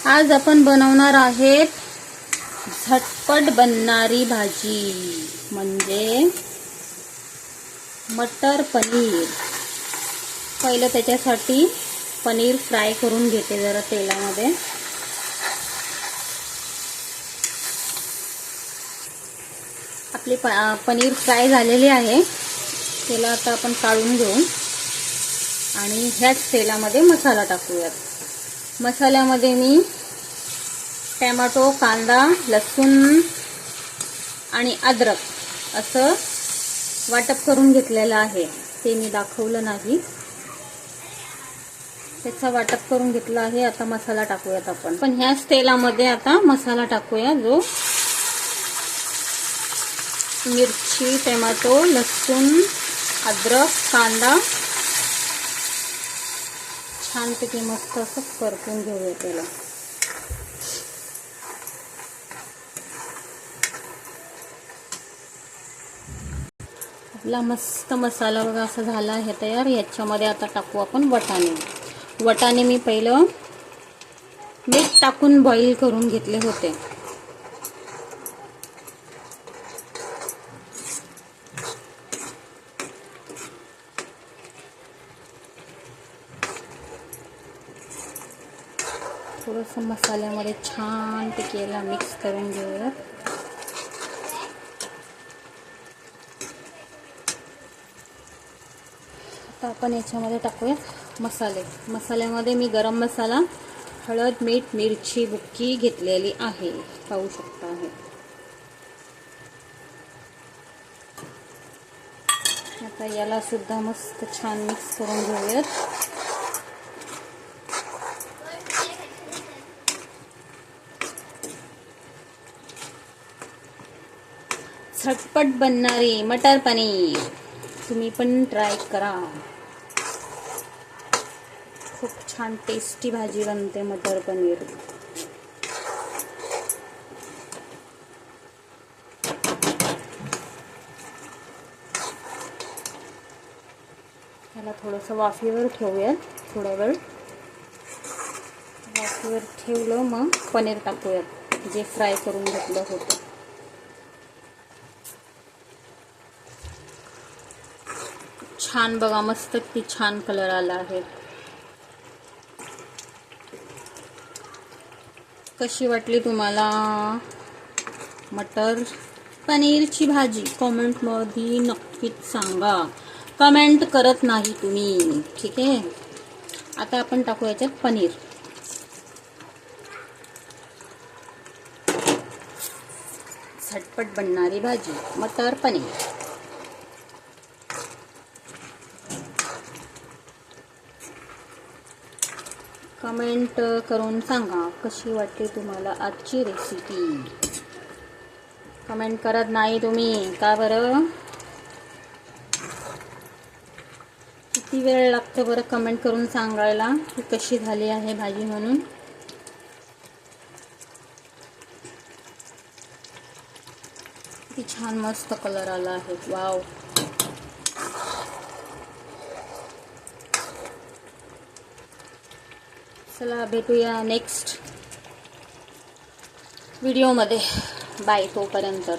आज आपण बनवणार आहेत झटपट बनणारी भाजी म्हणजे मटर पनीर। पहिलं त्याच्यासाठी पनीर फ्राय करून घेते जरा तेलामध्ये। आपली पनीर फ्राय झालेली आहे। त्याला आता आपण काढून घेऊ आणि ह्याच तेलामध्ये मसाला टाकूयात। मसाल्यामध्ये मी टोमॅटो, कांदा, लसूण आणि अद्रक असं वाटप करून घेतलेलं आहे। ते मी दाखवलं नाही, त्याचा वाटप करून घेतला आहे। आता मसाला टाकूयात आपण। पण ह्याच तेलामध्ये आता मसाला टाकूया, जो मिरची, टोमॅटो, लसूण, अद्रक, कांदा छानपैकी मस्त असं परतून घेऊया त्याला। आपला मस्त मसाला बघा असा झाला आहे तयार। याच्यामध्ये आता टाकू आपण वटाणे। वटाणे मी पहिलं मीठ टाकून बॉईल करून घेतले होते। थोडंसं मसाल्यामध्ये छानपैकी याला मिक्स करून घेऊया। आता आपण याच्यामध्ये टाकूया मसाले। मसाल्यामध्ये मी गरम मसाला, हळद, मीठ, मिरची बुक्की घेतलेली आहे, पाहू शकता आहे। आता याला सुद्धा मस्त छान मिक्स करून घेऊयात। झटपट बनणारी मटर पनीर तुम्ही पण ट्राय करा। खूप छान टेस्टी भाजी बनते मटर पनीर। याला थोडंसं वाफेवर ठेवूया। थोडा वेळ वाफेवर ठेवलं, मग पनीर टाकूयात जे फ्राय करून घेतलं होतं। छान बघा, मस्त किती छान कलर आला आहे। कशी वाटली तुम्हाला मटर पनीरची भाजी? कमेंट मध्ये नक्कीच सांगा। कमेंट करत नाही तुम्ही, ठीक आहे। आता आपण टाकू याच्यात पनीर। झटपट बनणारी भाजी मटर पनीर। कमेंट करून सांगा कशी वाटली तुम्हाला आजची रेसिपी। कमेंट करत नाही तुम्ही, का बरं? किती वेळ लागतो बरं कमेंट करून सांगायला की कशी झाली आहे भाजी म्हणून? किती छान मस्त कलर आला आहे, वाव। चला भेटूया नेक्स्ट व्हिडिओमध्ये। बाय तोपर्यंत।